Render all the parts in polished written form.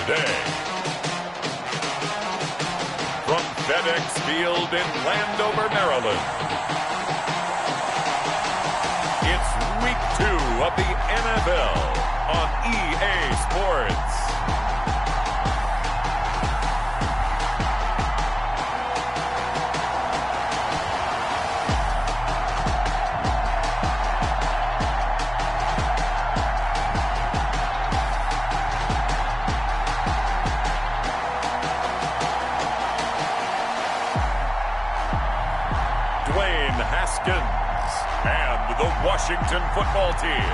today. From FedEx Field in Landover, Maryland, it's Week 2 of the NFL on EA Sports. And the Washington football team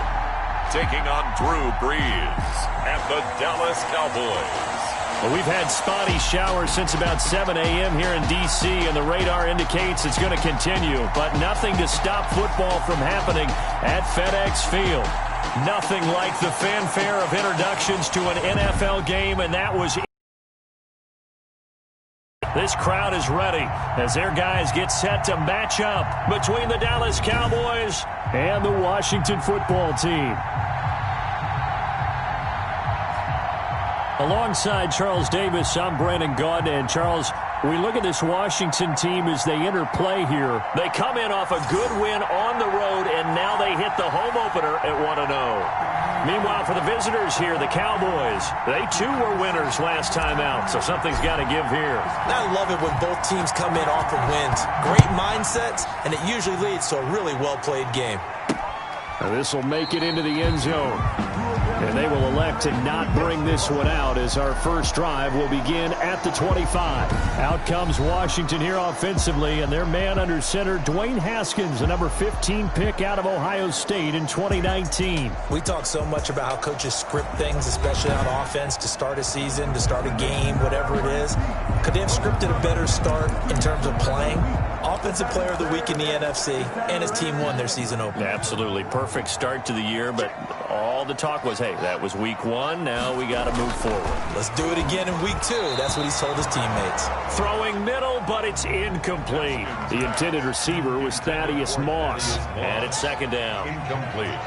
taking on Drew Brees and the Dallas Cowboys. Well, we've had spotty showers since about 7 a.m. here in D.C., and the radar indicates it's going to continue, but nothing to stop football from happening at FedEx Field. Nothing like the fanfare of introductions to an NFL game, and that was it. This crowd is ready as their guys get set to match up between the Dallas Cowboys and the Washington football team. Alongside Charles Davis, I'm Brandon Gaudin. And Charles, we look at this Washington team as they enter play here. They come in off a good win on the road, and now they hit the home opener at 1-0. Meanwhile, for the visitors here, the Cowboys, they too were winners last time out, so something's got to give here. I love it when both teams come in off of wins. Great mindsets, and it usually leads to a really well-played game. This will make it into the end zone. And they will elect to not bring this one out as our first drive will begin at the 25. Out comes Washington here offensively, and their man under center, Dwayne Haskins, a number 15 pick out of Ohio State in 2019. We talk so much about how coaches script things, especially on offense, to start a season, to start a game, whatever it is. Could they have scripted a better start in terms of playing? Offensive Player of the Week in the NFC, and his team won their season opener. Absolutely. Perfect start to the year, but all the talk was, hey, that was week one. Now we got to move forward. Let's do it again in week 2. That's what he's told his teammates. Throwing middle, but it's incomplete. The intended receiver was Thaddeus Moss, and it's second down. Incomplete.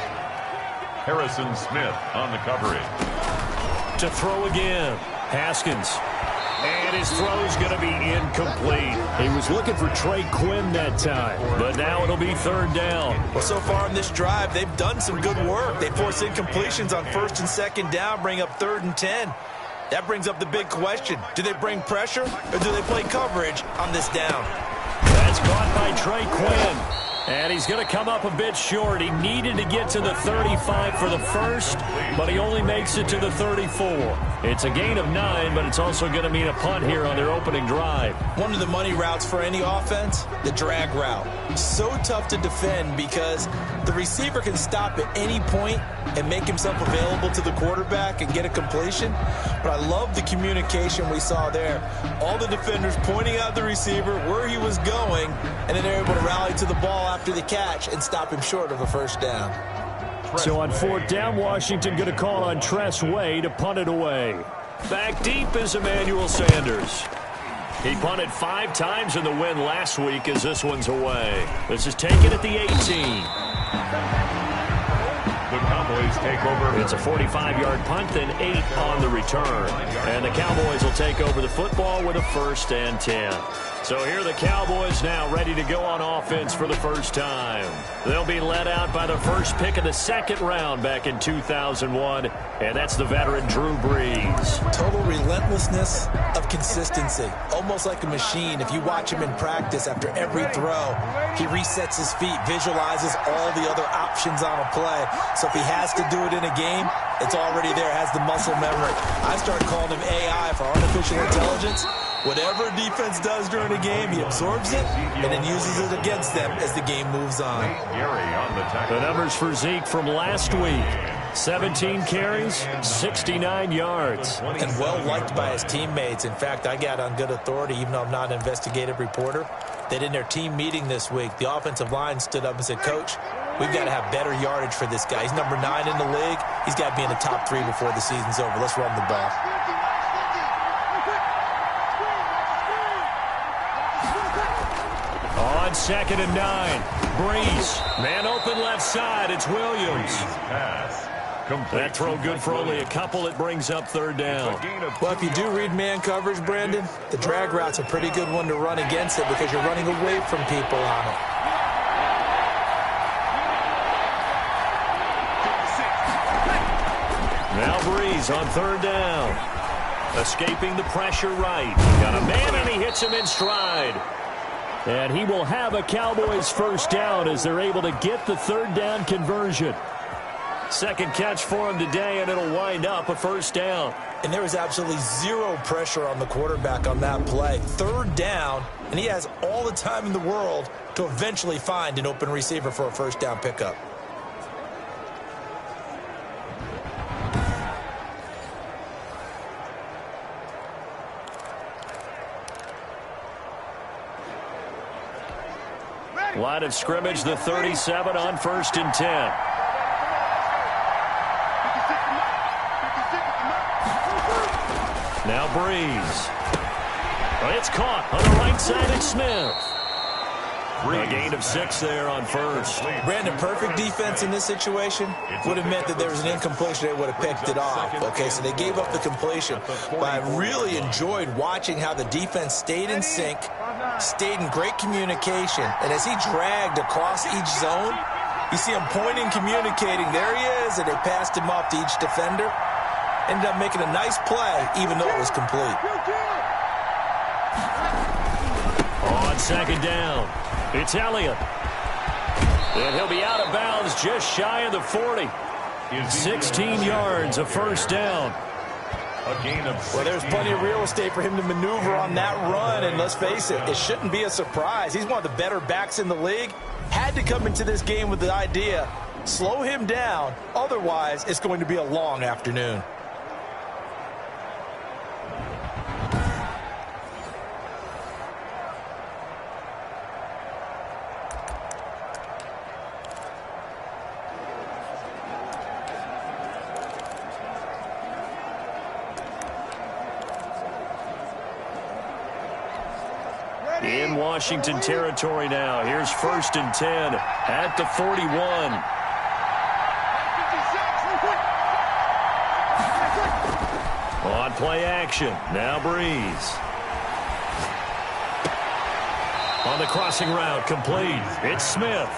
Harrison Smith on the coverage. To throw again, Haskins. And his throw's going to be incomplete. He was looking for Trey Quinn that time, but now it'll be third down. Well, so far in this drive, they've done some good work. They force incompletions on first and second down, bring up 3rd and 10. That brings up the big question. Do they bring pressure, or do they play coverage on this down? That's caught by Trey Quinn. And he's going to come up a bit short. He needed to get to the 35 for the first, but he only makes it to the 34. It's a gain of 9, but it's also going to mean a punt here on their opening drive. One of the money routes for any offense, the drag route. So tough to defend because the receiver can stop at any point and make himself available to the quarterback and get a completion. But I love the communication we saw there. All the defenders pointing out the receiver, where he was going, and then they're able to rally to the ball after the catch and stop him short of a first down. So on 4th down, Washington going to call on Tress Way to punt it away. Back deep is Emmanuel Sanders. He punted 5 times in the win last week as this one's away. This is taken at the 18. The Cowboys take over. It's a 45-yard punt, then 8 on the return. And the Cowboys will take over the football with a 1st and 10. So here are the Cowboys now ready to go on offense for the first time. They'll be led out by the first pick of the 2nd round back in 2001, and that's the veteran Drew Brees. Total relentlessness of consistency, almost like a machine. If you watch him in practice after every throw, he resets his feet, visualizes all the other options on a play. So if he has to do it in a game, it's already there, has the muscle memory. I started calling him AI for artificial intelligence. Whatever defense does during a game, he absorbs it and then uses it against them as the game moves on. The numbers for Zeke from last week. 17 carries, 69 yards. And well-liked by his teammates. In fact, I got on good authority, even though I'm not an investigative reporter, that in their team meeting this week, the offensive line stood up and said, Coach, we've got to have better yardage for this guy. He's number 9 in the league. He's got to be in the top 3 before the season's over. Let's run the ball. On 2nd and 9, Brees. Man open left side. It's Williams. That throw good for only a couple. It brings up 3rd down. Well, if you do read man coverage, Brandon, the drag route's a pretty good one to run against it because you're running away from people on it. Now Brees on 3rd down. Escaping the pressure right. Got a man and he hits him in stride. And he will have a Cowboys 1st down as they're able to get the 3rd down conversion. 2nd catch for him today, and it'll wind up a 1st down. And there was absolutely zero pressure on the quarterback on that play. 3rd down, and he has all the time in the world to eventually find an open receiver for a 1st down pickup. Line of scrimmage, the 37 on 1st and 10. Now Breeze. It's caught on the right side of Smith. A gain of 6 there on 1st. Brandon, perfect defense in this situation would have meant that there was an incompletion. They would have picked it off. Okay, so they gave up the completion. But I really enjoyed watching how the defense stayed in sync, stayed in great communication. And as he dragged across each zone, you see him pointing, communicating. There he is, and they passed him off to each defender. Ended up making a nice play, even though it was complete. On 2nd down, it's Elliott. And he'll be out of bounds just shy of the 40. 16 yards, a 1st down. Well, there's plenty of real estate for him to maneuver on that run, and let's face it, it shouldn't be a surprise. He's one of the better backs in the league. Had to come into this game with the idea, slow him down, otherwise it's going to be a long afternoon. In Washington territory now. Here's 1st and 10 at the 41. On play action. Now Breeze. On the crossing route, complete. It's Smith.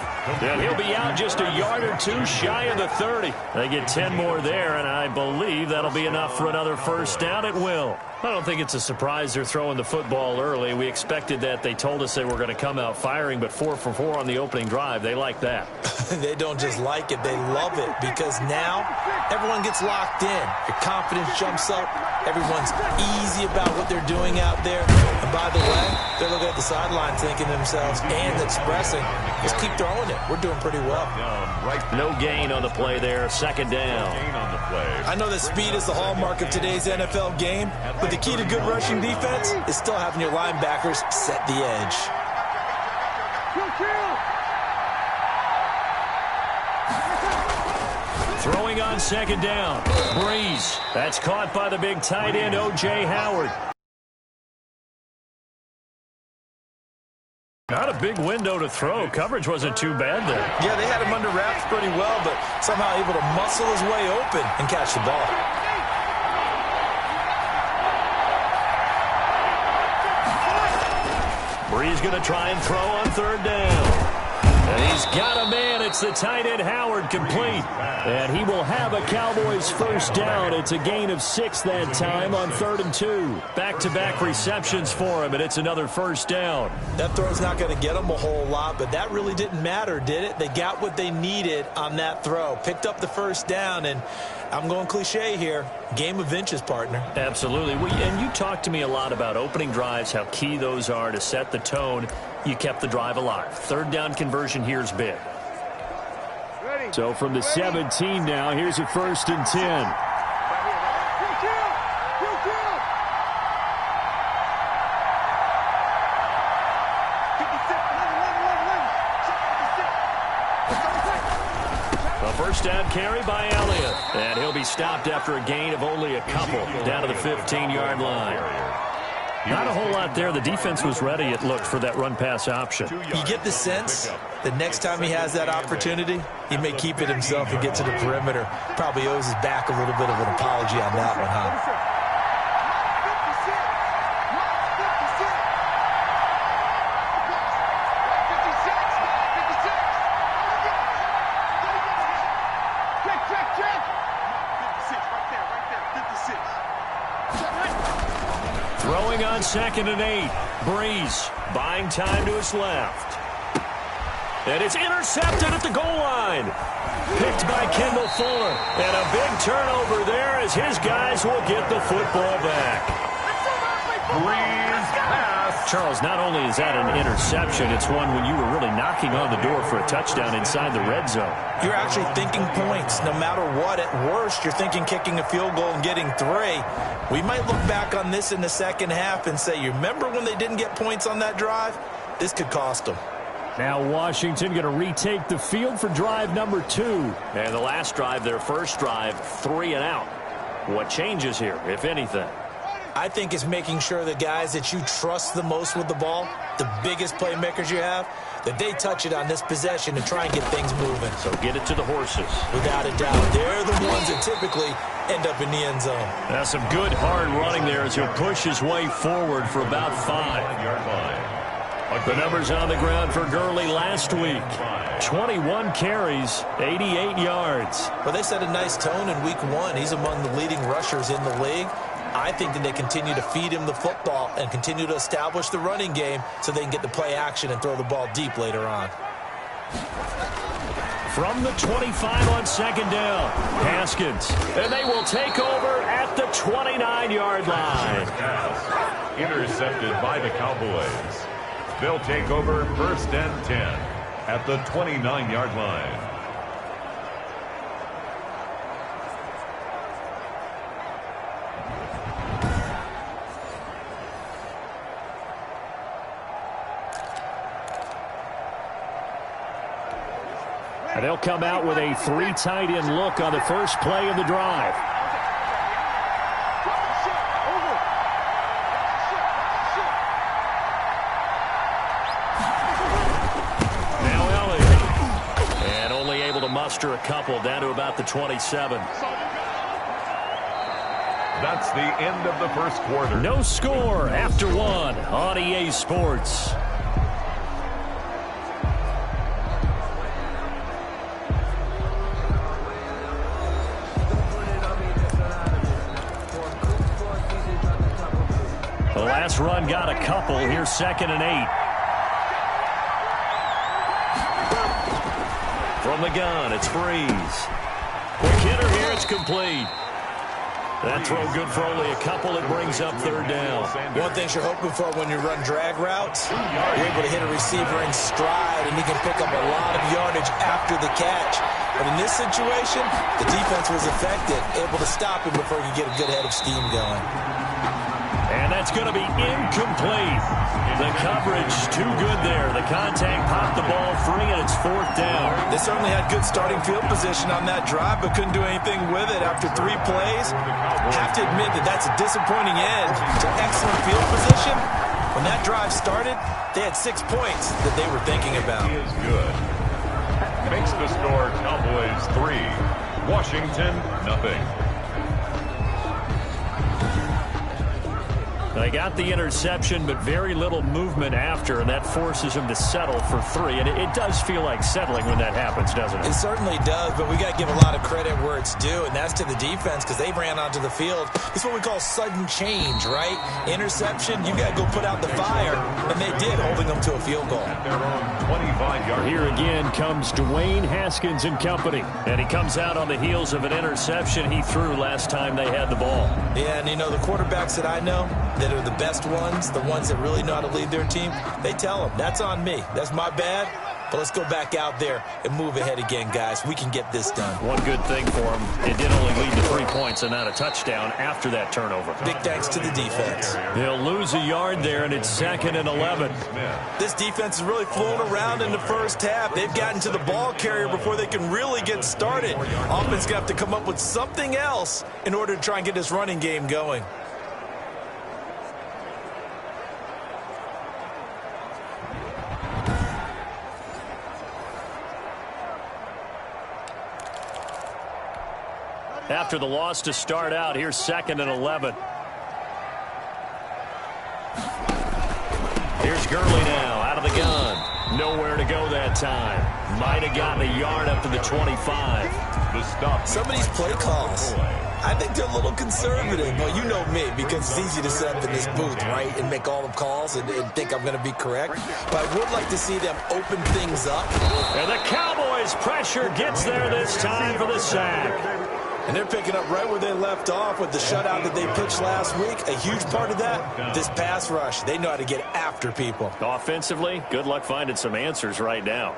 And he'll be out just a yard or 2 shy of the 30. They get 10 more there, and I believe that'll be enough for another 1st down. It will. I don't think it's a surprise they're throwing the football early. We expected that. They told us they were going to come out firing, but 4 for 4 on the opening drive. They like that. They don't just like it. They love it because now everyone gets locked in. Your confidence jumps up. Everyone's easy about what they're doing out there. And by the way, they're looking at the sideline thinking to themselves and expressing, let's keep throwing it. We're doing pretty well. No gain on the play there. 2nd down. I know that speed is the hallmark of today's NFL game, but the key to good rushing defense is still having your linebackers set the edge. Throwing on 2nd down. Breeze. That's caught by the big tight end, O.J. Howard. Not a big window to throw. Coverage wasn't too bad there. Yeah, they had him under wraps pretty well, but somehow able to muscle his way open and catch the ball. Breeze going to try and throw on 3rd down. And he's got a man. It's the tight end Howard, complete. And he will have a Cowboys 1st down. It's a gain of 6 that time on 3rd and 2. Back-to-back receptions for him, and it's another 1st down. That throw's not going to get them a whole lot, but that really didn't matter, did it? They got what they needed on that throw. Picked up the 1st down, and I'm going cliche here. Game of inches, partner. Absolutely. And you talked to me a lot about opening drives, how key those are to set the tone. You kept the drive alive. 3rd down conversion here is big. So from the 17 now, here's a 1st and 10. A 1st down carry by Elliott. And he'll be stopped after a gain of only a couple down to the 15-yard line. Not a whole lot there. The defense was ready, it looked, for that run-pass option. You get the sense that next time he has that opportunity, he may keep it himself and get to the perimeter. Probably owes his back a little bit of an apology on that one, huh? Throwing on 2nd and 8. Breeze buying time to his left. And it's intercepted at the goal line. Picked by Kendall Fuller. And a big turnover there as his guys will get the football back. Breeze pass. Charles, not only is that an interception, it's one when you were really knocking on the door for a touchdown inside the red zone. You're actually thinking points. No matter what, at worst, you're thinking kicking a field goal and getting 3. We might look back on this in the second half and say, you remember when they didn't get points on that drive? This could cost them. Now Washington going to retake the field for drive number 2. And the last drive, their first drive, 3 and out. What changes here, if anything? I think it's making sure the guys that you trust the most with the ball, the biggest playmakers you have, that they touch it on this possession and try and get things moving. So get it to the horses. Without a doubt. They're the ones that typically end up in the end zone. That's some good hard running there as he'll push his way forward for about 5. The numbers on the ground for Gurley last week. 21 carries, 88 yards. Well, they set a nice tone in week 1. He's among the leading rushers in the league. I think that they continue to feed him the football and continue to establish the running game so they can get the play action and throw the ball deep later on. From the 25 on second down, Haskins. And they will take over at the 29-yard line. Intercepted by the Cowboys. They'll take over 1st and 10 at the 29-yard line. And they'll come out with a 3 tight end look on the first play of the drive. Now Elliott. And only able to muster a couple down to about the 27. That's the end of the first quarter. No score after 1 on EA Sports. The last run got a couple. Here's 2nd and 8. From the gun, it's Breeze. Quick hitter here, it's complete. That throw good for only a couple. It brings up 3rd down. One thing you're hoping for when you run drag routes, you're able to hit a receiver in stride, and he can pick up a lot of yardage after the catch. But in this situation, the defense was effective, able to stop him before he could get a good head of steam going. And that's going to be incomplete. The coverage too good there. The contact popped the ball free, and it's 4th down. They certainly had good starting field position on that drive, but couldn't do anything with it after 3 plays. Have to admit that that's a disappointing end to excellent field position. When that drive started, they had 6 points that they were thinking about. He is good. Makes the score Cowboys 3, Washington 0. They got the interception, but very little movement after, and that forces him to settle for 3. And it does feel like settling when that happens, doesn't it? It certainly does, but we got to give a lot of credit where it's due, and that's to the defense because they ran onto the field. It's what we call sudden change, right? Interception, you got to go put out the fire, and they did, holding them to a field goal. At their own 25-yard. Here again comes Dwayne Haskins and company, and he comes out on the heels of an interception he threw last time they had the ball. Yeah, and you know, the quarterbacks that I know that are the best ones, the ones that really know how to lead their team, they tell them, that's on me. That's my bad. But let's go back out there and move ahead again, guys. We can get this done. One good thing for him, it did only lead to 3 points and not a touchdown after that turnover. Big thanks to the defense. They'll lose a yard there, and it's 2nd and 11. This defense is really flown around in the first half. They've gotten to the ball carrier before they can really get started. Offense going to have to come up with something else in order to try and get this running game going. After the loss to start out, here's 2nd and 11. Here's Gurley now, out of the gun. Nowhere to go that time. Might have gotten a yard up to the 25. The stop. Some of these play calls, I think they're a little conservative. Well, you know me, because it's easy to sit up in this booth, right, and make all the calls and think I'm going to be correct. But I would like to see them open things up. And the Cowboys' pressure gets there this time for the sack. And they're picking up right where they left off with the shutout that they pitched last week. A huge part of that, this pass rush. They know how to get after people. Offensively, good luck finding some answers right now.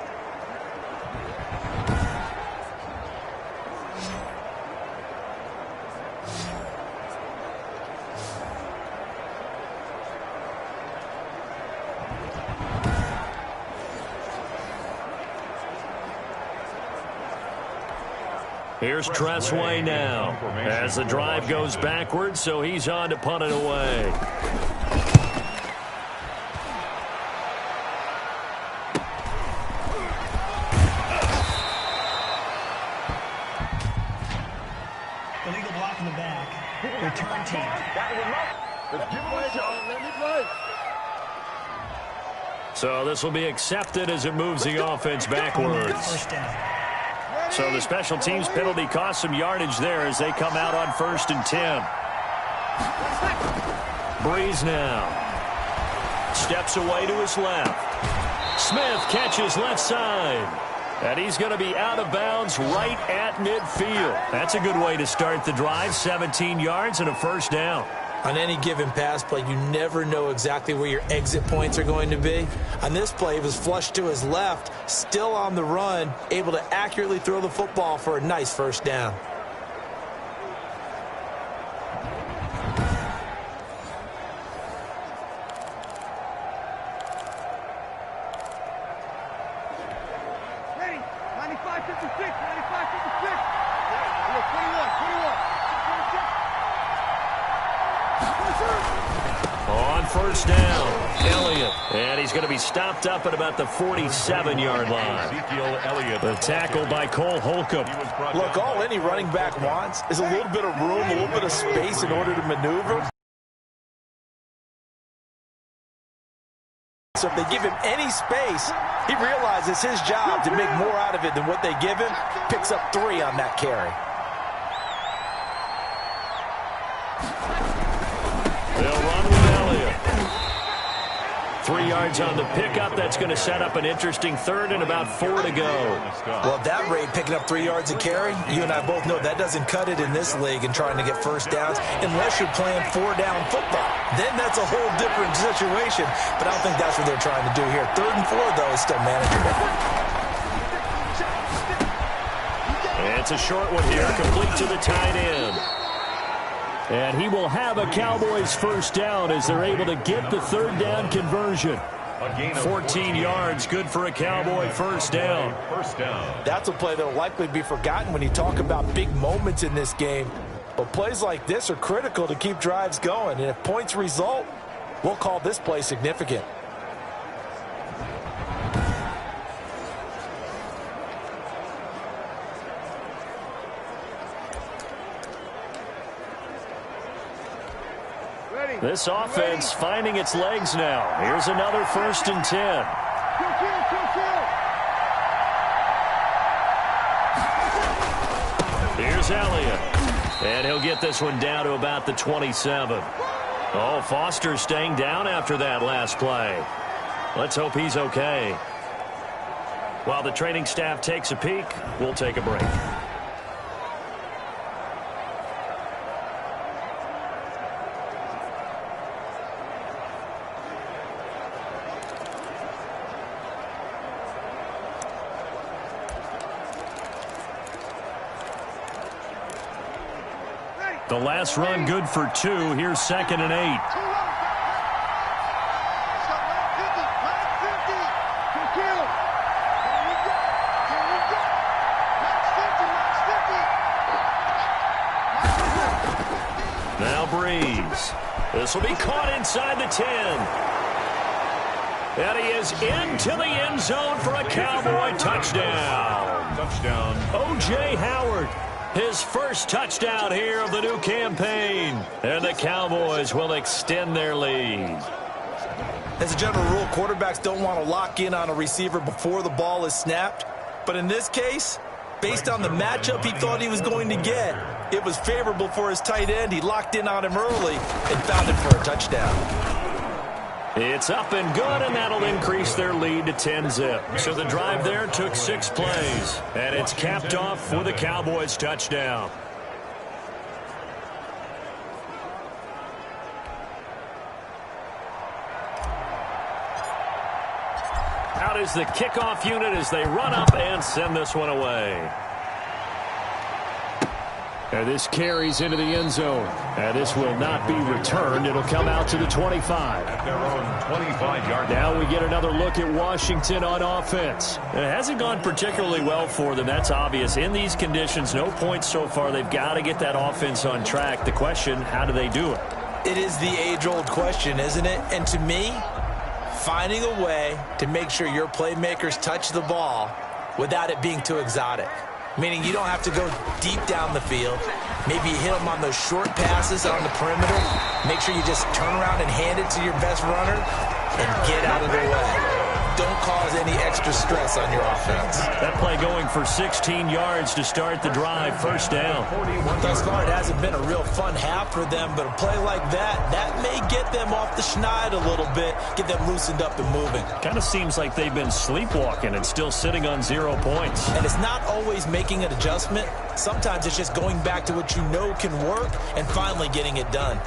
Here's Tressway now as the drive goes backwards, so he's on to punt it away. Illegal block in the back. Return team. Let's give him a shot. Let me play. So this will be accepted as it moves the offense backwards. First down. So the special teams penalty cost some yardage there as they come out on 1st and 10. Breeze now. Steps away to his left. Smith catches left side. And he's going to be out of bounds right at midfield. That's a good way to start the drive. 17 yards and a first down. On any given pass play, you never know exactly where your exit points are going to be. On this play, it was flushed to his left, still on the run, able to accurately throw the football for a nice first down. Ready? 95, 56, 95, 56. 21. On first down, Elliott. And he's going to be stopped up at about the 47-yard line. The tackle by Cole Holcomb. Look, all any running back wants is a little bit of room, a little bit of space in order to maneuver. So if they give him any space, he realizes his job to make more out of it than what they give him. Picks up 3 on that carry. They'll run with Elliott. 3 yards on the pickup. That's going to set up an interesting third and about 4 to go. Well, at that rate, picking up 3 yards a carry, you and I both know that doesn't cut it in this league and trying to get first downs unless you're playing 4-down football. Then that's a whole different situation, but I don't think that's what they're trying to do here. 3rd and 4, though, is still manageable. It's a short one here, complete to the tight end. And he will have a Cowboys first down as they're able to get the 3rd down conversion. 14 yards, good for a Cowboy first down. That's a play that will likely be forgotten when you talk about big moments in this game. But plays like this are critical to keep drives going. And if points result, we'll call this play significant. This offense finding its legs now. Here's another 1st and 10. Here's Elliott. And he'll get this one down to about the 27. Oh, Foster staying down after that last play. Let's hope he's okay. While the training staff takes a peek, we'll take a break. The last run good for 2. Here's 2nd and 8. Now Breeze. This will be caught inside the 10. And he is into the end zone for a Cowboy touchdown. O.J. Howard. His first touchdown here of the new campaign. And the Cowboys will extend their lead. As a general rule, quarterbacks don't want to lock in on a receiver before the ball is snapped. But in this case, based on the matchup he thought he was going to get, it was favorable for his tight end. He locked in on him early and found him for a touchdown. It's up and good, and that'll increase their lead to 10-zip. So the drive there took 6 plays, and it's capped off with a Cowboys touchdown. Out is the kickoff unit as they run up and send this one away. And this carries into the end zone. And this will not be returned. It'll come out to the 25. At their own 25-yard line. Now we get another look at Washington on offense. It hasn't gone particularly well for them. That's obvious. In these conditions, no points so far. They've got to get that offense on track. The question, how do they do it? It is the age-old question, isn't it? And to me, finding a way to make sure your playmakers touch the ball without it being too exotic. Meaning you don't have to go deep down the field. Maybe you hit them on those short passes on the perimeter. Make sure you just turn around and hand it to your best runner and get out of the way. Don't cause any extra stress on your offense. That play going for 16 yards to start the drive. First down. Thus far, it hasn't been a real fun half for them, but a play like that may get them off the schneid a little bit, get them loosened up and moving. Kind of seems like they've been sleepwalking and still sitting on 0 points. And it's not always making an adjustment. Sometimes it's just going back to what you know can work and finally getting it done.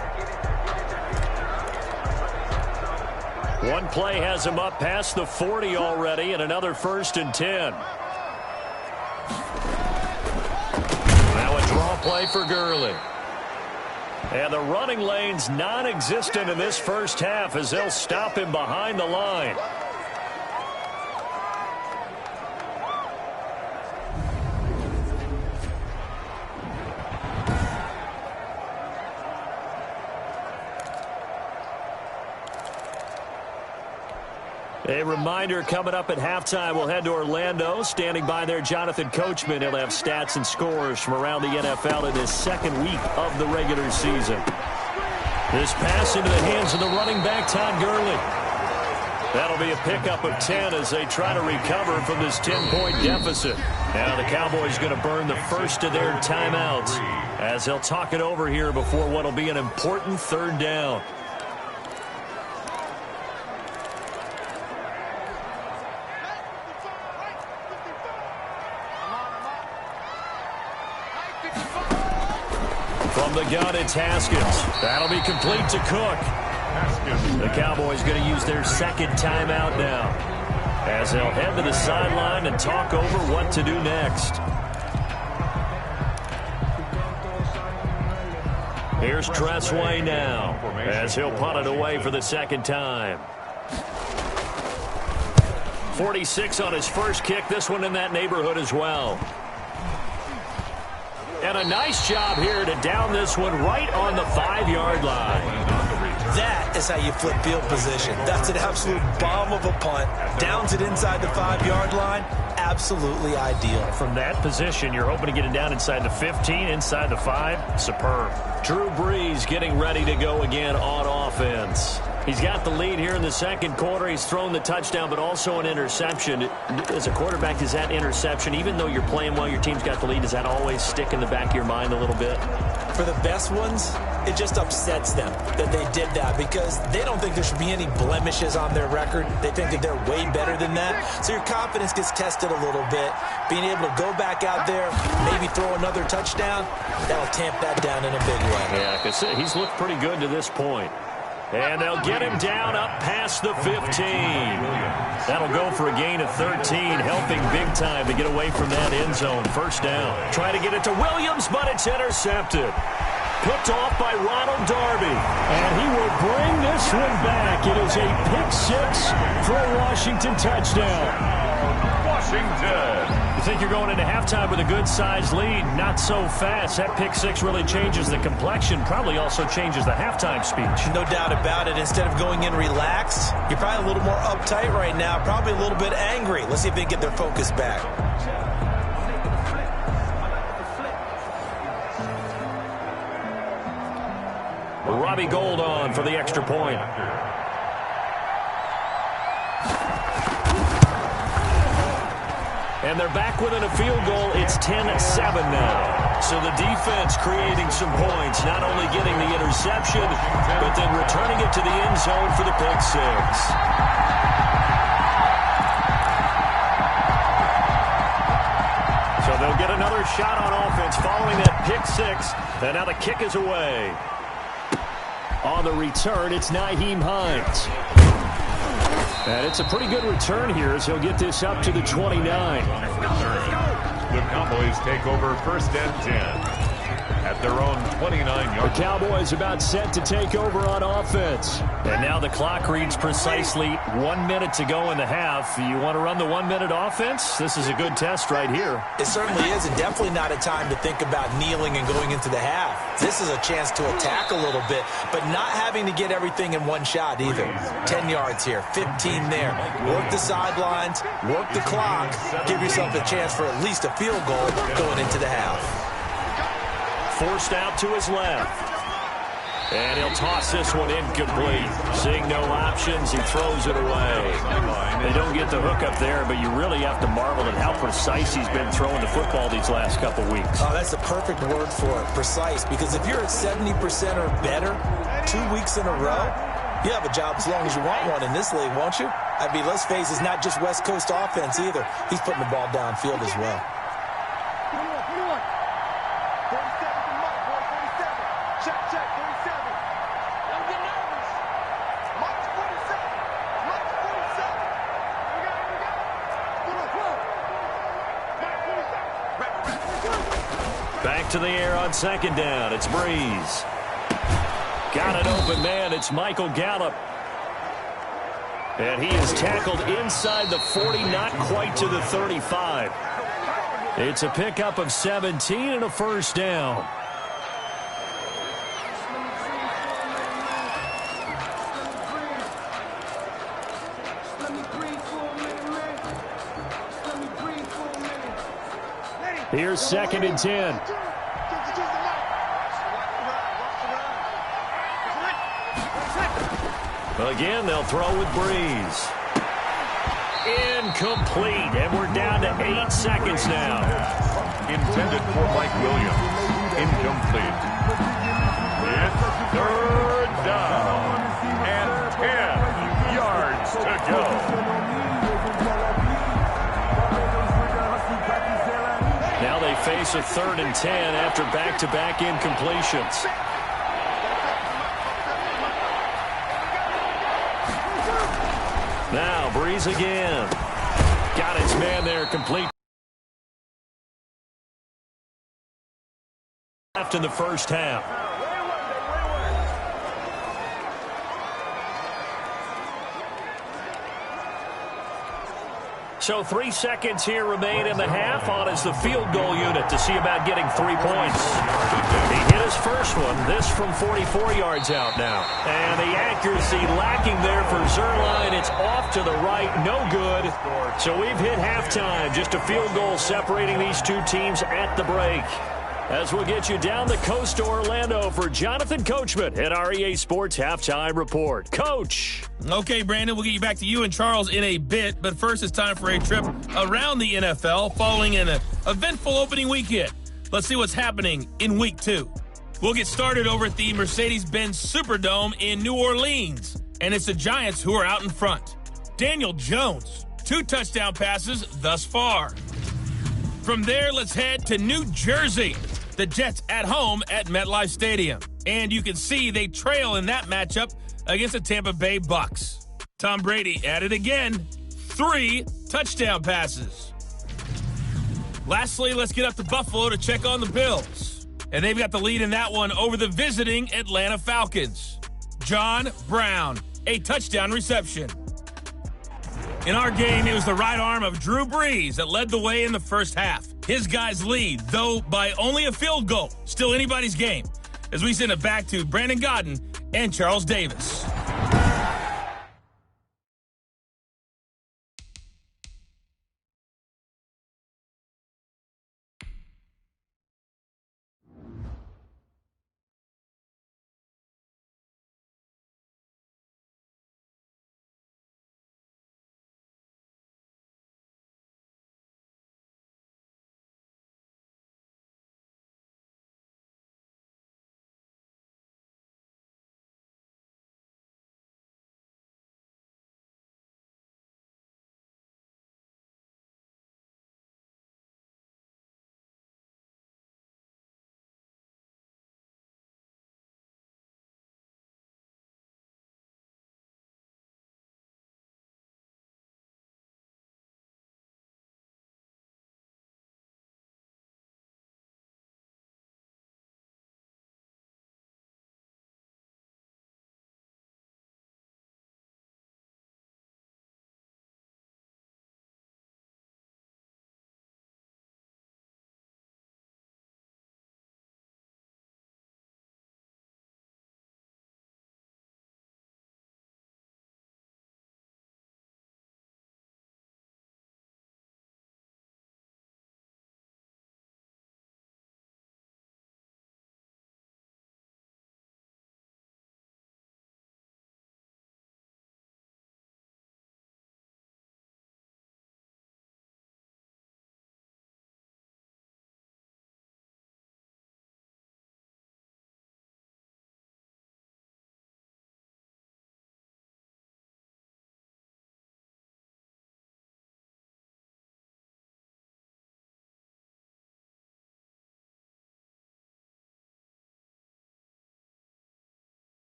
One play has him up past the 40 already, and another 1st and 10. Now a draw play for Gurley. And the running lane's non-existent in this first half as they'll stop him behind the line. A reminder coming up at halftime, we'll head to Orlando. Standing by there, Jonathan Coachman. He'll have stats and scores from around the NFL in his second week of the regular season. This pass into the hands of the running back, Todd Gurley. That'll be a pickup of 10 as they try to recover from this 10-point deficit. Now the Cowboys going to burn the first of their timeouts as they'll talk it over here before what will be an important 3rd down. From the gun, it's Haskins. That'll be complete to Cook. The Cowboys going to use their second timeout now as they'll head to the sideline and talk over what to do next. Here's Tressway now as he'll punt it away for the second time. 46 on his first kick. This one in that neighborhood as well. And a nice job here to down this one right on the 5-yard line. That is how you flip field position. That's an absolute bomb of a punt. Downs it inside the 5-yard line. Absolutely ideal. From that position, you're hoping to get it down inside the 15, inside the 5. Superb. Drew Brees getting ready to go again on offense. He's got the lead here in the second quarter. He's thrown the touchdown, but also an interception. As a quarterback, is that interception, even though you're playing well, your team's got the lead, does that always stick in the back of your mind a little bit? For the best ones, it just upsets them that they did that because they don't think there should be any blemishes on their record. They think that they're way better than that. So your confidence gets tested a little bit. Being able to go back out there, maybe throw another touchdown, that'll tamp that down in a big way. Yeah, because he's looked pretty good to this point. And they'll get him down up past the 15. That'll go for a gain of 13, helping big time to get away from that end zone. First down. Try to get it to Williams, but it's intercepted. Picked off by Ronald Darby. And he will bring this one back. It is a pick-6 for a Washington touchdown. Washington. You think you're going into halftime with a good-sized lead. Not so fast. That pick-6 really changes the complexion. Probably also changes the halftime speech. No doubt about it. Instead of going in relaxed, you're probably a little more uptight right now. Probably a little bit angry. Let's see if they can get their focus back. Robbie Gould on for the extra point. And they're back within a field goal. It's 10-7 now. So the defense creating some points, not only getting the interception, but then returning it to the end zone for the pick-6. So they'll get another shot on offense following that pick-6. And now the kick is away. On the return, it's Nyheim Hines. And it's a pretty good return here as he'll get this up to the 29. The Cowboys take over 1st and 10. their own 29-yard. The Cowboys about set to take over on offense. And now the clock reads precisely 1 minute to go in the half. You want to run the 1 minute offense? This is a good test right here. It certainly is, and definitely not a time to think about kneeling and going into the half. This is a chance to attack a little bit, but not having to get everything in one shot either. 10 yards here, 15 there. Work the sidelines, work the clock, give yourself a chance for at least a field goal going into the half. Forced out to his left. And he'll toss this one incomplete. Seeing no options, he throws it away. They don't get the hook up there, but you really have to marvel at how precise he's been throwing the football these last couple weeks. Oh, that's the perfect word for it, precise, because if you're at 70% or better 2 weeks in a row, you have a job as long as you want one in this league, won't you? I mean, let's face it, it's not just West Coast offense either. He's putting the ball downfield as well. 47 to Mike, boy, 47. Check, 47. Don't get nervous. Mike's 47. Mike's 47. We got it. Mike 47. Back to the air on second down. It's Breeze. Got an open man. It's Michael Gallup. And he is tackled inside the 40, not quite to the 35. It's a pickup of 17 and a first down. Here's 2nd and 10. Again, they'll throw with Breeze. Incomplete, and we're down to 8 seconds now. Intended for Mike Williams. Incomplete. It's 3rd down and 10 yards to go. Now they face a 3rd and 10 after back-to-back incompletions. Now Breeze again. Got his man there complete. Left in the first half. So 3 seconds here remain in the half on as the field goal unit to see about getting 3 points. He hit his first one, this from 44 yards out now. And the accuracy lacking there for Zuerlein. It's off to the right, no good. So we've hit halftime, just a field goal separating these two teams at the break. As we'll get you down the coast to Orlando for Jonathan Coachman at our EA Sports Halftime Report. Coach. Okay, Brandon, we'll get you back to you and Charles in a bit, but first it's time for a trip around the NFL following an eventful opening weekend. Let's see what's happening in Week 2. We'll get started over at the Mercedes-Benz Superdome in New Orleans, and it's the Giants who are out in front. Daniel Jones, 2 touchdown passes thus far. From there, let's head to New Jersey. The Jets at home at MetLife Stadium. And you can see they trail in that matchup against the Tampa Bay Bucks. Tom Brady at it again. 3 touchdown passes. Lastly, let's get up to Buffalo to check on the Bills. And they've got the lead in that one over the visiting Atlanta Falcons. John Brown, a touchdown reception. In our game, it was the right arm of Drew Brees that led the way in the first half. His guys lead, though by only a field goal. Still anybody's game. As we send it back to Brandon Godden and Charles Davis.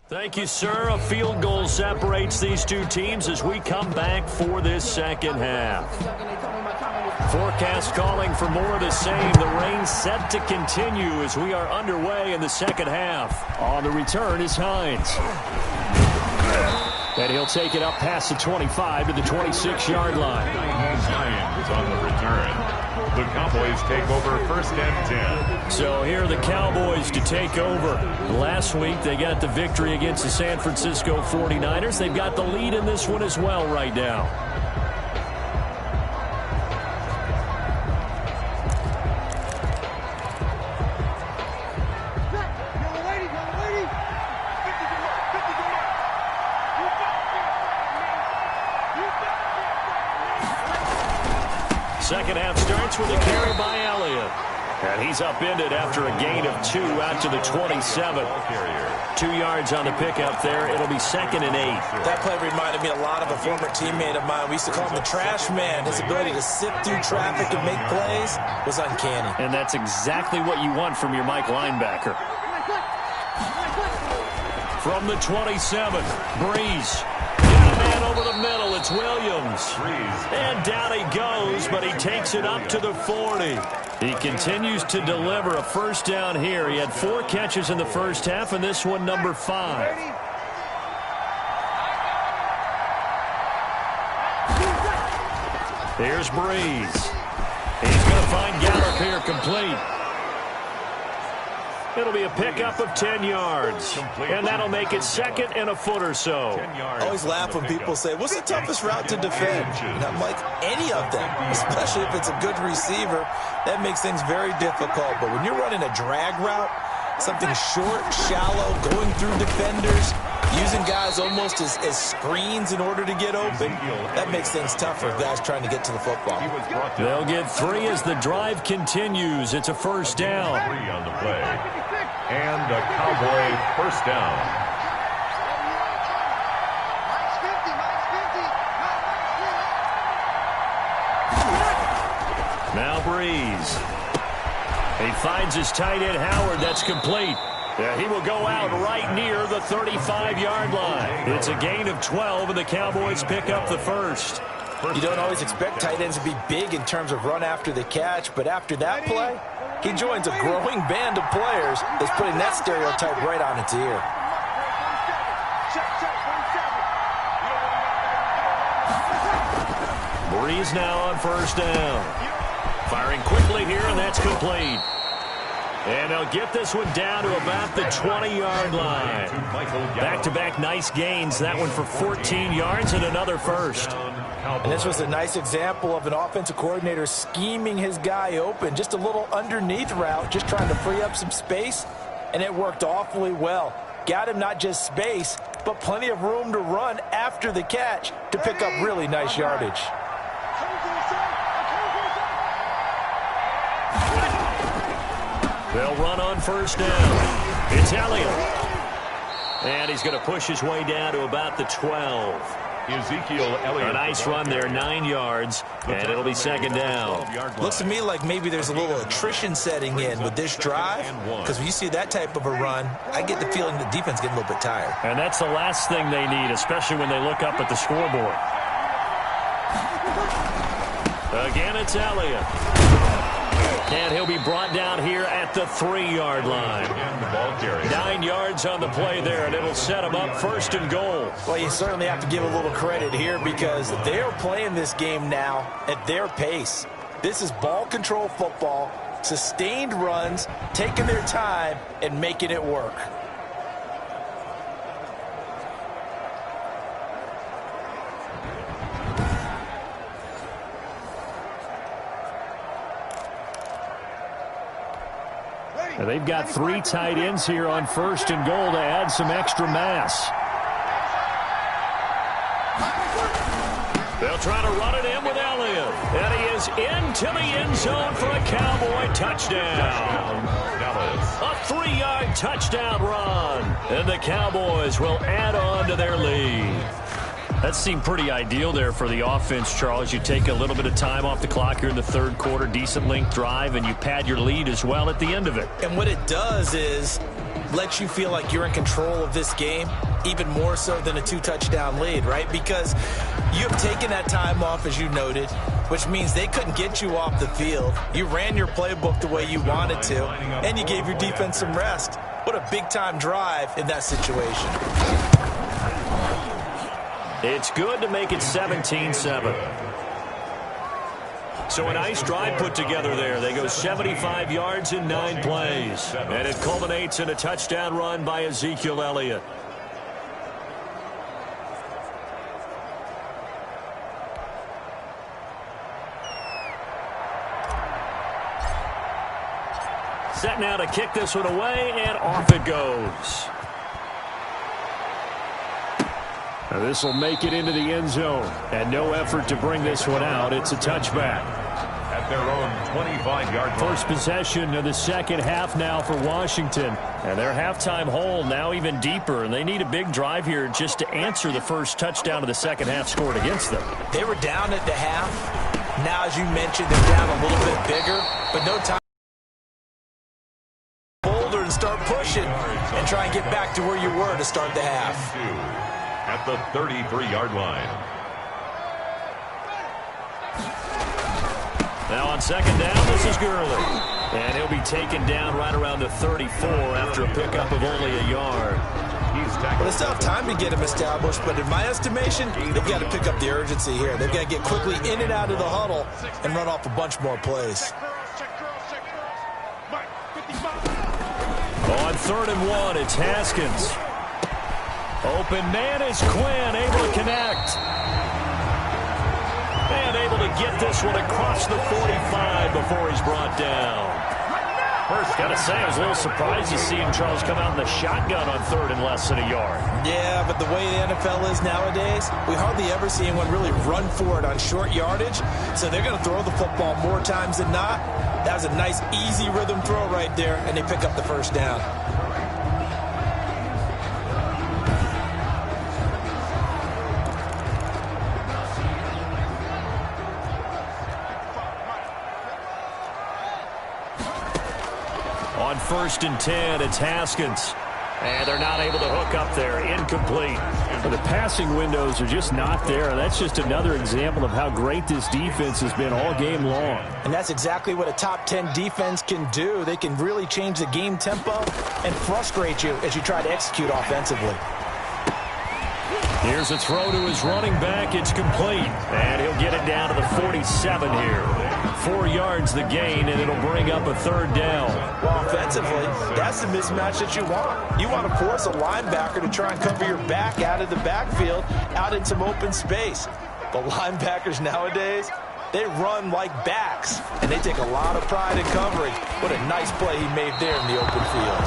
Thank you, sir. A field goal separates these two teams as we come back for this second half. Forecast calling for more of the same. The rain set to continue as we are underway in the second half. On the return is Hines. And he'll take it up past the 25 to the 26-yard line. Hines on the return. The Cowboys take over 1st and 10. So here are the Cowboys to take over. Last week they got the victory against the San Francisco 49ers. They've got the lead in this one as well right now. Second half starts with a carry by Elliott. And he's upended after a gain of 2 out to the 27. 2 yards on the pickup there. It'll be 2nd and 8. That play reminded me a lot of a former teammate of mine. We used to call him the trash man. His ability to sift through traffic and make plays was uncanny. And that's exactly what you want from your Mike linebacker. From the 27, Breeze. Man over the middle, it's Williams. And down he goes, but he takes it up to the 40. He continues to deliver a first down here. He had 4 catches in the first half, and this one number 5. Here's Breeze. He's going to find Gallup here complete. It'll be a pickup of 10 yards. And that'll make it 2nd and a foot or so. I always laugh when people say, what's the toughest route to defend? And I'm like, any of them, especially if it's a good receiver. That makes things very difficult. But when you're running a drag route, something short, shallow, going through defenders, using guys almost as screens in order to get open, that makes things tougher for guys trying to get to the football. They'll get 3 as the drive continues. It's a first down. 3 on the play. And a Cowboy first down. Now Breeze. He finds his tight end Howard. That's complete. Yeah, he will go out right near the 35-yard line. It's a gain of 12, and the Cowboys pick up the first. You don't always expect tight ends to be big in terms of run after the catch, but after that play, he joins a growing band of players that's putting that stereotype right on its ear. Breeze now on first down. Firing quickly here, and that's complete. And they'll get this one down to about the 20-yard line. Back-to-back nice gains. That one for 14 yards and another first. And this was a nice example of an offensive coordinator scheming his guy open. Just a little underneath route, just trying to free up some space, and it worked awfully well. Got him not just space, but plenty of room to run after the catch to pick up really nice yardage. They'll run on first down. It's Elliott. And he's going to push his way down to about the 12. Ezekiel Elliott. A nice run there, 9 yards, and it'll be second down. Looks to me like maybe there's a little attrition setting in with this drive, because when you see that type of a run, I get the feeling the defense getting a little bit tired. And that's the last thing they need, especially when they look up at the scoreboard. Again, it's Elliott. And he'll be brought down here at the 3-yard line. 9 yards on the play there, and it'll set him up 1st and goal. Well, you certainly have to give a little credit here because they're playing this game now at their pace. This is ball control football, sustained runs, taking their time, and making it work. They've got 3 tight ends here on 1st and goal to add some extra mass. They'll try to run it in with Elliott. And he is into the end zone for a Cowboy touchdown. A 3-yard touchdown run. And the Cowboys will add on to their lead. That seemed pretty ideal there for the offense, Charles. You take a little bit of time off the clock here in the 3rd quarter, decent length drive, and you pad your lead as well at the end of it. And what it does is lets you feel like you're in control of this game, even more so than a 2-touchdown lead, right? Because you have taken that time off, as you noted, which means they couldn't get you off the field. You ran your playbook the way you wanted to, and you gave your defense some rest. What a big-time drive in that situation. It's good to make it 17-7. So a nice drive put together there. They go 75 yards in 9 plays. And it culminates in a touchdown run by Ezekiel Elliott. Set now to kick this one away, and off it goes. Now this will make it into the end zone, and no effort to bring this one out. It's a touchback. At their own 25-yard line. First possession of the second half now for Washington. And their halftime hole now even deeper, and they need a big drive here just to answer the first touchdown of the second half scored against them. They were down at the half. Now, as you mentioned, they're down a little bit bigger, but no time. Bolder and start pushing and try and get back to where you were to start the half. At the 33-yard line. Now on second down, this is Gurley. And he'll be taken down right around the 34 after a pickup of only a yard. Well, they still have time to get him established, but in my estimation, they've got to pick up the urgency here. They've got to get quickly in and out of the huddle and run off a bunch more plays. On 3rd and 1, it's Haskins. Open man is Quinn, able to connect. And able to get this one across the 45 before he's brought down. First, got to say, I was a little surprised to see him, Charles, come out in the shotgun on 3rd and less than a yard. Yeah, but the way the NFL is nowadays, we hardly ever see anyone really run for it on short yardage. So they're going to throw the football more times than not. That was a nice, easy rhythm throw right there, and they pick up the first down. On 1st and 10, it's Haskins. And they're not able to hook up there. Incomplete. But the passing windows are just not there. And that's just another example of how great this defense has been all game long. And that's exactly what a top 10 defense can do. They can really change the game tempo and frustrate you as you try to execute offensively. Here's a throw to his running back. It's complete. And he'll get it down to the 47 here. 4 yards the gain, and it'll bring up a 3rd down. Well, offensively, that's the mismatch that you want. You want to force a linebacker to try and cover your back out of the backfield, out in some open space. But linebackers nowadays, they run like backs, and they take a lot of pride in coverage. What a nice play he made there in the open field.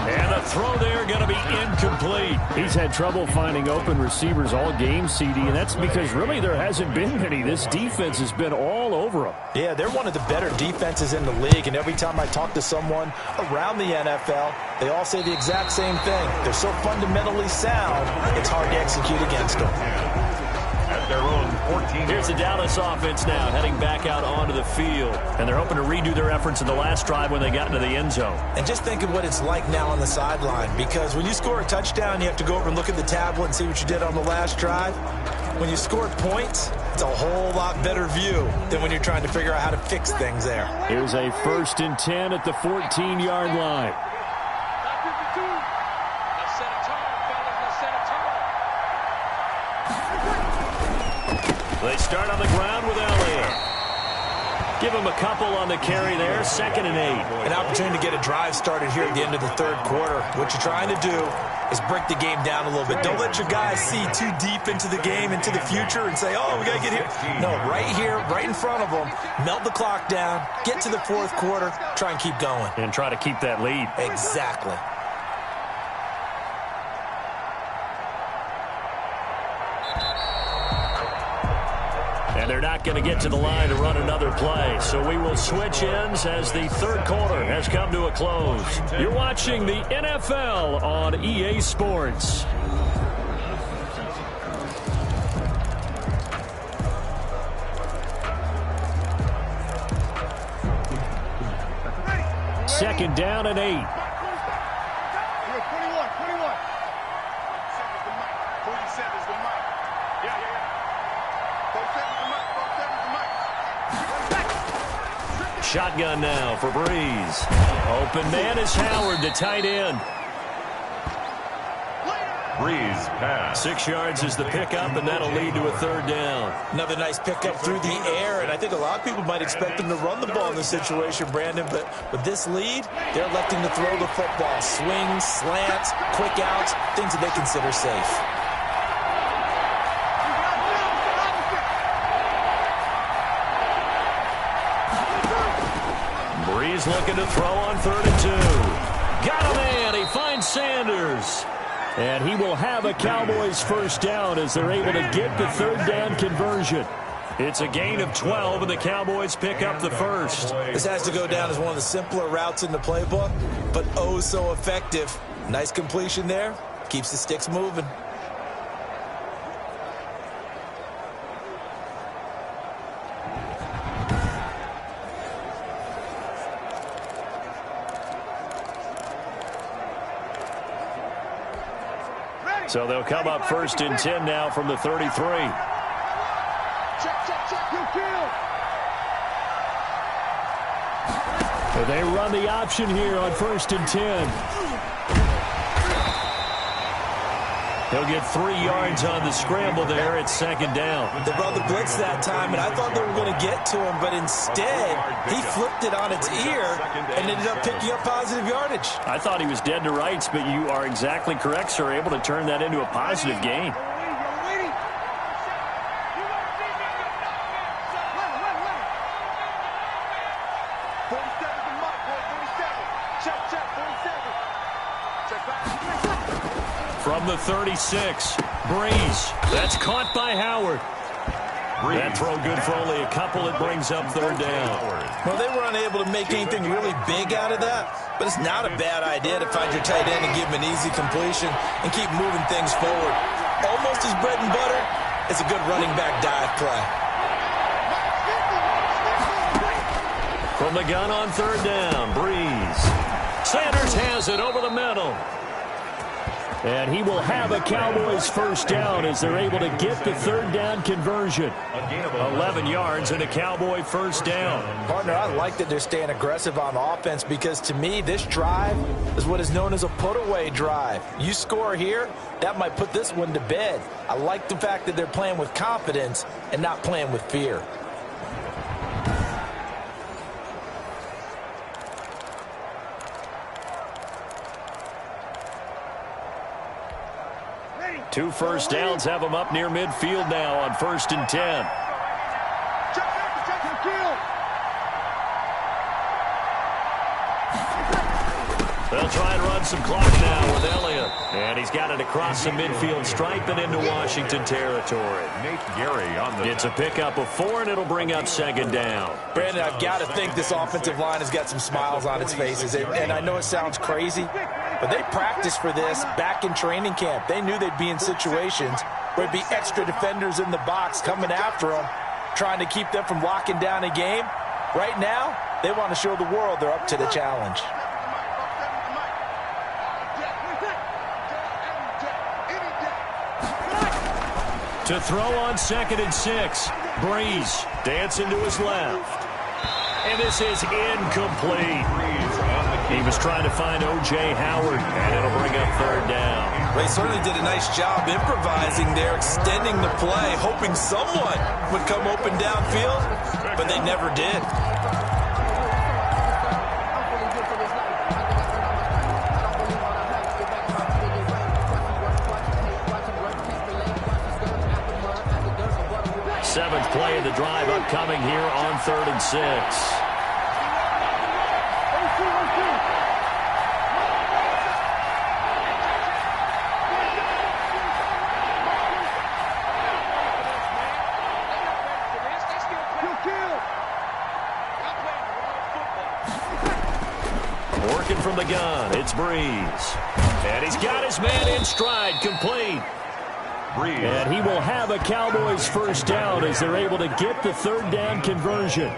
And the throw there going to be incomplete. He's had trouble finding open receivers all game, CD, and that's because really there hasn't been many. This defense has been all over him. Yeah, they're one of the better defenses in the league, and every time I talk to someone around the NFL, they all say the exact same thing. They're so fundamentally sound, it's hard to execute against them. Their own 14. Here's the Dallas offense now heading back out onto the field. And they're hoping to redo their efforts in the last drive when they got into the end zone. And just think of what it's like now on the sideline, because when you score a touchdown, you have to go over and look at the tablet and see what you did on the last drive. When you scored points, it's a whole lot better view than when you're trying to figure out how to fix things there. Here's a 1st and 10 at the 14-yard line. They start on the ground with Elliott. Give him a couple on the carry there. 2nd and 8. An opportunity to get a drive started here at the end of the 3rd quarter. What you're trying to do is break the game down a little bit. Don't let your guys see too deep into the game, into the future, and say, oh, we got to get here. No, right here, right in front of them, melt the clock down, get to the 4th quarter, try and keep going. And try to keep that lead. Exactly. And they're not going to get to the line to run another play. So we will switch ends as the 3rd quarter has come to a close. You're watching the NFL on EA Sports. Second down and 8. Shotgun now for Breeze. Open man is Howard, the tight end. Breeze pass. 6 yards is the pickup, and that'll lead to a third down. Another nice pickup through the air, and I think a lot of people might expect them to run the ball in this situation, Brandon, but with this lead, they're electing to throw the football. Swings, slants, quick outs, things that they consider safe. Breeze looking to throw on 3rd and 2. Got a man. He finds Sanders. And he will have a Cowboys first down as they're able to get the third down conversion. It's a gain of 12, and the Cowboys pick up the first. This has to go down as one of the simpler routes in the playbook, but oh so effective. Nice completion there. Keeps the sticks moving. So they'll come up 1st and 10 now from the 33. So they run the option here on 1st and 10. He'll get 3 yards on the scramble there. It's 2nd down. They brought the blitz that time, and I thought they were going to get to him, but instead he flipped it on its ear and ended up picking up positive yardage. I thought he was dead to rights, but you are exactly correct, sir. Able to turn that into a positive gain. From the 36, Breeze. That's caught by Howard. That throw good for only a couple. It brings up 3rd down. Well, they were unable to make anything really big out of that, but it's not a bad idea to find your tight end and give him an easy completion and keep moving things forward. Almost as bread and butter as a good running back dive play. From the gun on 3rd down, Breeze. Sanders has it over the middle. And he will have a Cowboys first down as they're able to get the third down conversion. 11 yards and a Cowboy first down. Partner, I like that they're staying aggressive on offense because to me this drive is what is known as a put-away drive. You score here, that might put this one to bed. I like the fact that they're playing with confidence and not playing with fear. Two first downs have them up near midfield now on 1st and 10. They'll try and run some clock now with Elliott. And he's got it across the midfield stripe and into Washington territory. Nate Gary on the... It's a pickup of 4, and it'll bring up 2nd down. Brandon, I've got to think this offensive line has got some smiles on its faces. And I know it sounds crazy, but they practiced for this back in training camp. They knew they'd be in situations where there'd be extra defenders in the box coming after them, trying to keep them from locking down a game. Right now, they want to show the world they're up to the challenge. To throw on 2nd and 6. Breeze dancing to his left. And this is incomplete. He was trying to find O.J. Howard, and it'll bring up 3rd down. They certainly did a nice job improvising there, extending the play, hoping someone would come open downfield, but they never did. Seventh play of the drive upcoming here on 3rd and 6. Working from the gun, it's Breeze. And he's got his man in stride, complete. And he will have a Cowboys first down as they're able to get the third down conversion.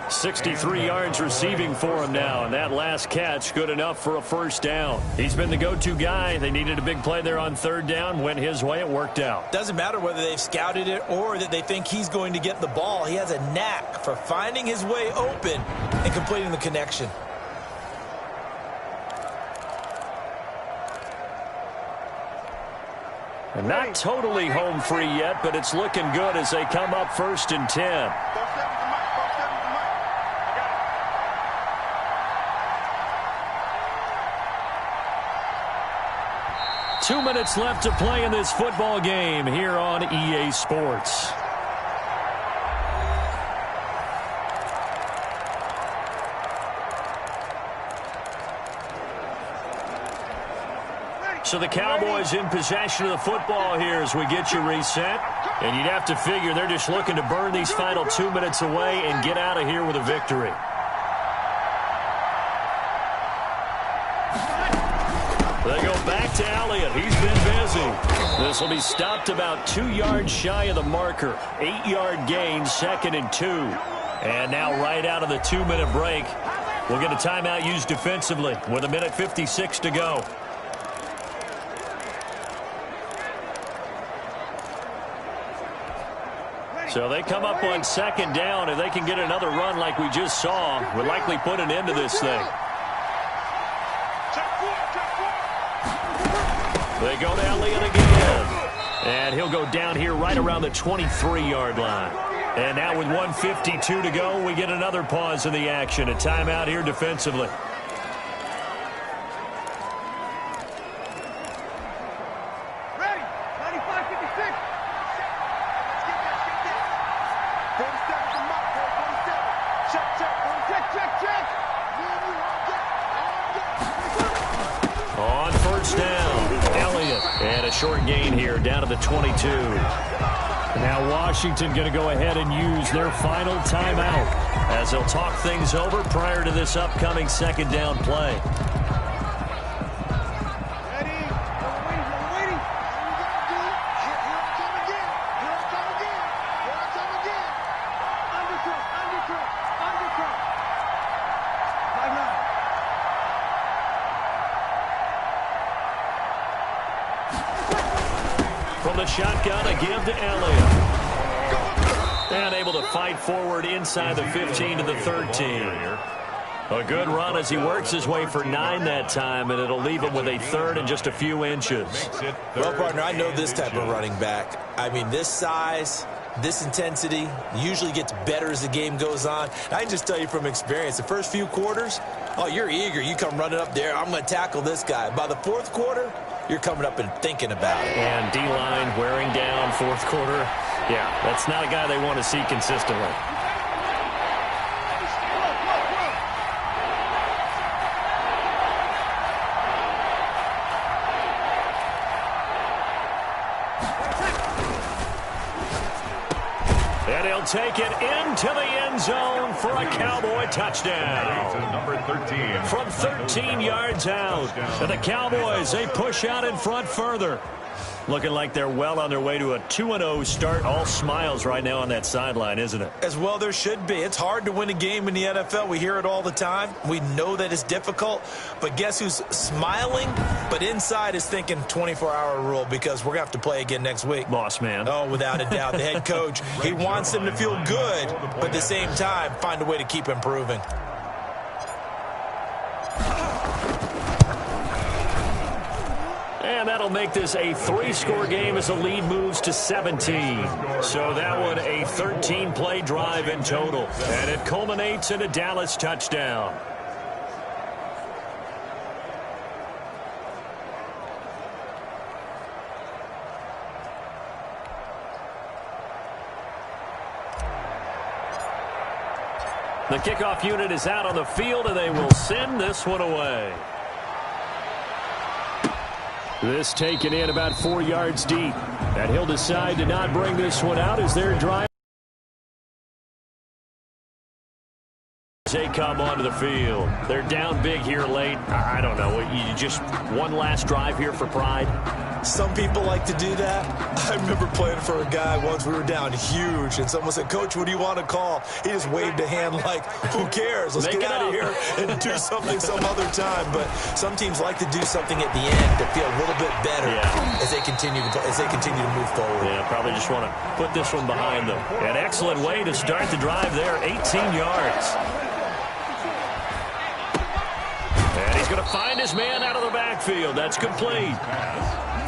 63 yards receiving for him now, and that last catch good enough for a first down. He's been the go-to guy. They needed a big play there on third down. Went his way. It worked out. Doesn't matter whether they've scouted it or that they think he's going to get the ball. He has a knack for finding his way open and completing the connection. And not totally home free yet, but it's looking good as they come up 1st and 10. 2 minutes left to play in this football game here on EA Sports. So the Cowboys in possession of the football here as we get you reset. And you'd have to figure they're just looking to burn these final 2 minutes away and get out of here with a victory. They go back to Elliott. He's been busy. This will be stopped about 2 yards shy of the marker. 8-yard gain, 2nd and 2. And now right out of the 2-minute break, we'll get a timeout used defensively with 1:56 to go. So they come up on 2nd down. If they can get another run like we just saw, would likely put an end to this thing. They go to Elliott again. And he'll go down here right around the 23-yard line. And now with 1:52 to go, we get another pause in the action. A timeout here defensively. Ready? 95-56. 47 to Mike, 47. Check. On 1st down, Elliott. And a short gain here down to the 22. Now Washington going to go ahead and use their final timeout as they'll talk things over prior to this upcoming 2nd down play. Ready? We're waiting. Here I come again. Undercut. 5-9. From the shotgun, a give to Elliott. And able to fight forward inside the 15 to the 13. A good run as he works his way for 9 that time, and it'll leave him with a 3rd and just a few inches. Well, partner, I know this type of running back. I mean, this size, this intensity usually gets better as the game goes on. I can just tell you from experience, the first few quarters, oh, you're eager. You come running up there, I'm going to tackle this guy. By the 4th quarter, you're coming up and thinking about it. And D-line wearing down 4th quarter. Yeah, that's not a guy they want to see consistently. And he'll take it into the end zone for a Cowboy touchdown. Number 13. From 13 yards out. And the Cowboys, they push out in front further. Looking like they're well on their way to a 2-0 start. All smiles right now on that sideline, isn't it? As well there should be. It's hard to win a game in the NFL. We hear it all the time. We know that it's difficult. But guess who's smiling? But inside is thinking 24-hour rule because we're going to have to play again next week. Boss man. Oh, without a doubt. The head coach, he wants them to feel good, but at the same time, find a way to keep improving. And that'll make this a 3-score game as the lead moves to 17. So that one a 13-play drive in total. And it culminates in a Dallas touchdown. The kickoff unit is out on the field, and they will send this one away. This taken in about 4 yards deep. And he'll decide to not bring this one out as their drive. They come onto the field. They're down big here late. I don't know. You just one last drive here for pride. Some people like to do that. I remember playing for a guy once. We were down huge, and someone said, "Coach, what do you want to call?" He just waved a hand like, "Who cares? Let's get out of here and do something some other time." But some teams like to do something at the end to feel a little bit better as they continue to move forward. Yeah, probably just want to put this one behind them. An excellent way to start the drive there, 18 yards. And he's going to find his man out of the backfield. That's complete.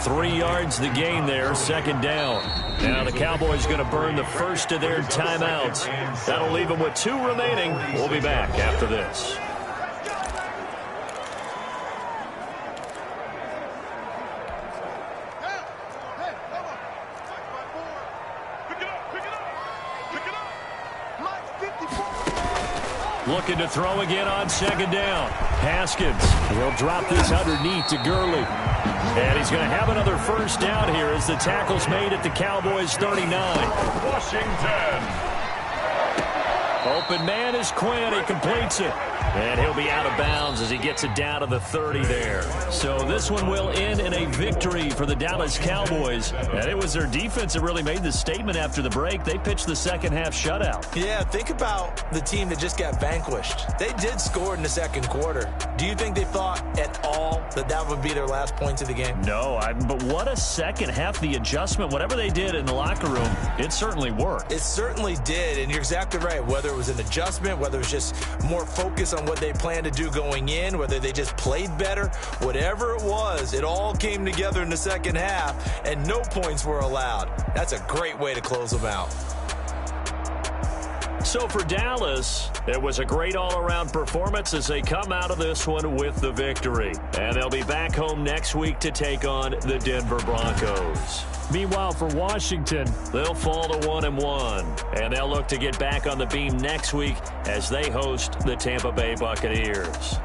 3 yards the gain there, second down. Now the Cowboys going to burn the first of their timeouts. That'll leave them with 2 remaining. We'll be back after this. Looking to throw again on second down. Haskins, he'll drop this underneath to Gurley. And he's going to have another first down here as the tackle's made at the Cowboys 39. Washington. Open man is Quinn. He completes it. And he'll be out of bounds as he gets it down to the 30 there. So this one will end in a victory for the Dallas Cowboys. And it was their defense that really made the statement after the break. They pitched the second half shutout. Yeah, think about the team that just got vanquished. They did score in the second quarter. Do you think they thought at all that that would be their last points of the game? No, but what a second half. The adjustment, whatever they did in the locker room, it certainly worked. It certainly did, and you're exactly right. Whether it was an adjustment, whether it was just more focus on what they planned to do going in, whether they just played better, whatever it was, it all came together in the second half, and no points were allowed. That's a great way to close them out. So for Dallas, it was a great all-around performance as they come out of this one with the victory. And they'll be back home next week to take on the Denver Broncos. Meanwhile, for Washington, they'll fall to 1-1. And they'll look to get back on the beam next week as they host the Tampa Bay Buccaneers.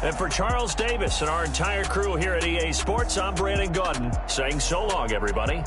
And for Charles Davis and our entire crew here at EA Sports, I'm Brandon Gaudin saying so long, everybody.